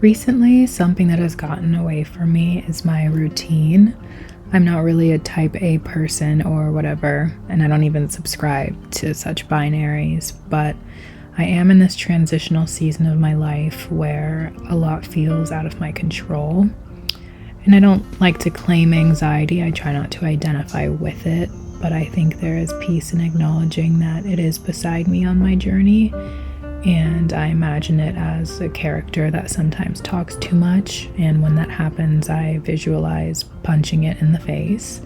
Recently, something that has gotten away from me is my routine. I'm not really a type A person or whatever, and I don't even subscribe to such binaries, but I am in this transitional season of my life where a lot feels out of my control. And I don't like to claim anxiety, I try not to identify with it, but I think there is peace in acknowledging that it is beside me on my journey, and I imagine it as a character that sometimes talks too much, and when that happens, I visualize punching it in the face.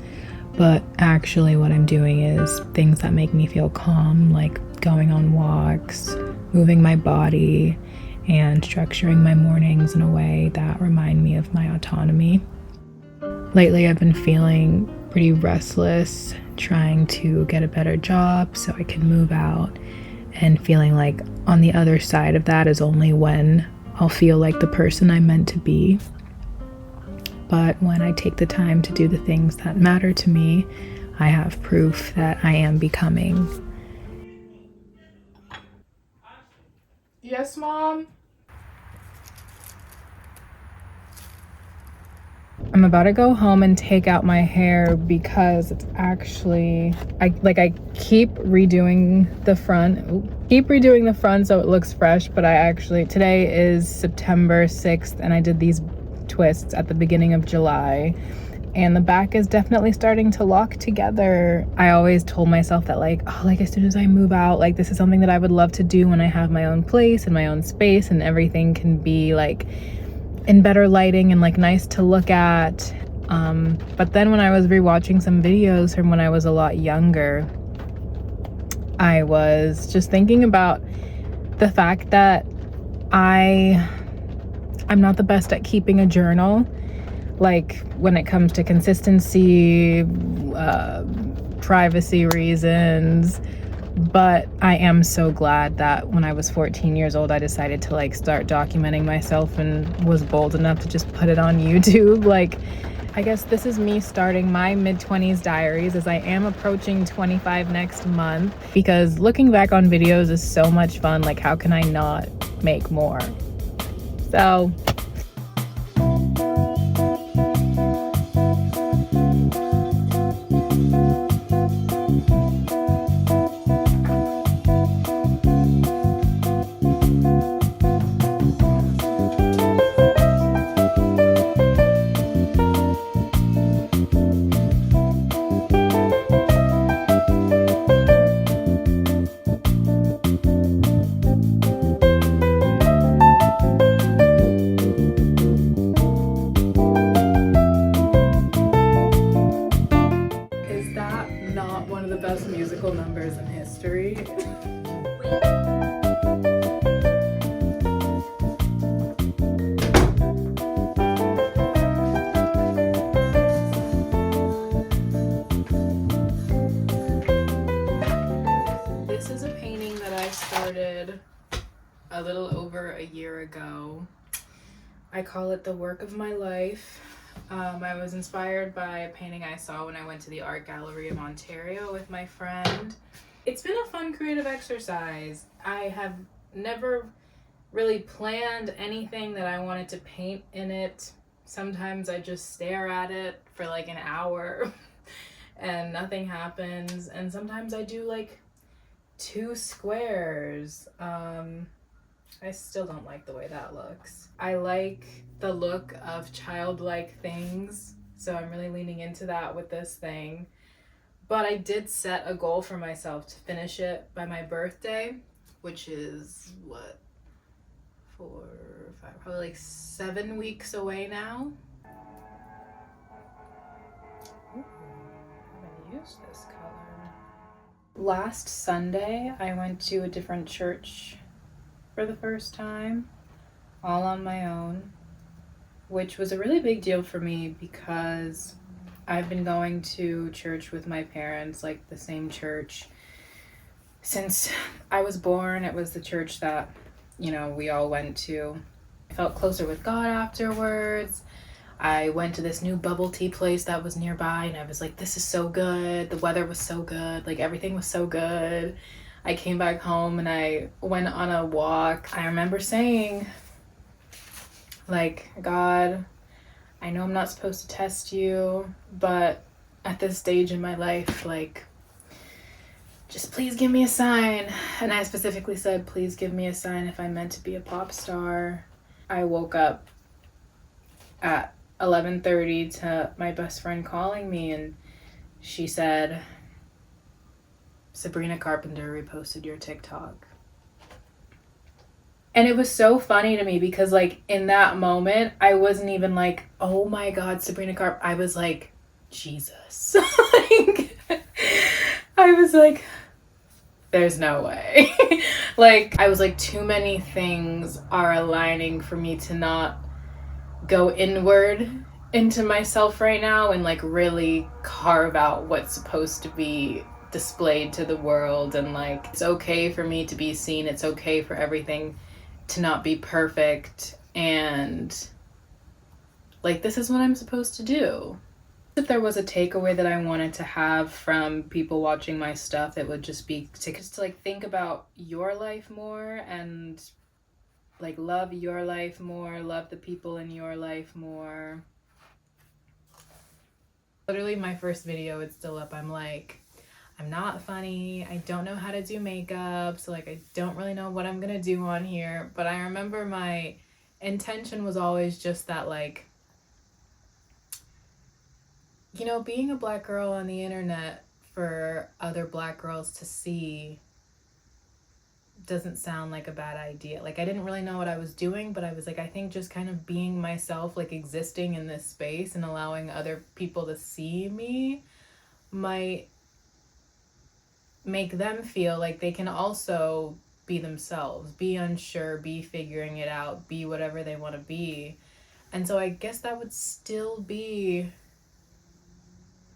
But actually, what I'm doing is things that make me feel calm, like going on walks, moving my body, and structuring my mornings in a way that remind me of my autonomy. Lately, I've been feeling pretty restless, trying to get a better job so I can move out, and feeling like on the other side of that is only when I'll feel like the person I'm meant to be. But when I take the time to do the things that matter to me, I have proof that I am becoming. Yes, Mom? I'm about to go home and take out my hair because it's actually I keep redoing the front so it looks fresh, but I actually today is September 6th and I did these twists at the beginning of July, and the back is definitely starting to lock together. I always told myself that as soon as I move out, like this is something that I would love to do when I have my own place and my own space and everything can be like in better lighting and like nice to look at. But then when I was rewatching some videos from when I was a lot younger, I was just thinking about the fact that I'm not the best at keeping a journal, like when it comes to consistency, privacy reasons. But I am so glad that when I was 14 years old, I decided to like start documenting myself and was bold enough to just put it on YouTube. Like, I guess this is me starting my mid-20s diaries, as I am approaching 25 next month, because looking back on videos is so much fun. Like, how can I not make more? So is that not one of the best musical numbers in history? This is a painting that I started a little over a year ago. I call it the work of my life. I was inspired by a painting I saw when I went to the art gallery of Ontario with my friend. It's been a fun creative exercise. I have never really planned anything that I wanted to paint in it. Sometimes I just stare at it for like an hour and nothing happens. And sometimes I do like 2 squares. I still don't like the way that looks. I like the look of childlike things, so I'm really leaning into that with this thing. But I did set a goal for myself to finish it by my birthday, which is what, 4, 5, probably like 7 weeks away now. Ooh, I haven't used this color. Last Sunday, I went to a different church for the first time, all on my own, which was a really big deal for me because I've been going to church with my parents, like the same church, since I was born. It was the church that, we all went to. I felt closer with God afterwards. I went to this new bubble tea place that was nearby, and I was like, this is so good. The weather was so good. Like, everything was so good. I came back home and I went on a walk. I remember saying, Like, God, I know I'm not supposed to test you, but at this stage in my life, like, just please give me a sign. And I specifically said, please give me a sign if I'm meant to be a pop star. I woke up at 11:30 to my best friend calling me, and she said, Sabrina Carpenter reposted your TikTok. And it was so funny to me because, like, in that moment, I wasn't even like, oh my God, Sabrina Carp. I was like, Jesus. Like, I was like, there's no way. Like, I was like, too many things are aligning for me to not go inward into myself right now and like really carve out what's supposed to be displayed to the world. And like, it's okay for me to be seen. It's okay for everything to not be perfect. And like, this is what I'm supposed to do. If there was a takeaway that I wanted to have from people watching my stuff, it would just be to like think about your life more and like love your life more, love the people in your life more. Literally my first video, it's still up. I'm like, I'm not funny. I don't know how to do makeup. So like, I don't really know what I'm gonna do on here. But I remember my intention was always just that, like, you know, being a Black girl on the internet for other Black girls to see doesn't sound like a bad idea. Like, I didn't really know what I was doing, but I was like, I think just kind of being myself, like existing in this space and allowing other people to see me might make them feel like they can also be themselves, be unsure, be figuring it out, be whatever they want to be. And so I guess that would still be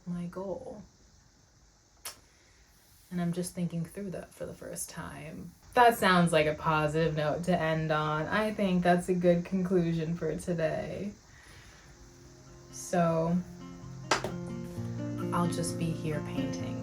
my goal. And I'm just thinking through that for the first time. That sounds like a positive note to end on. I think that's a good conclusion for today. So I'll just be here painting.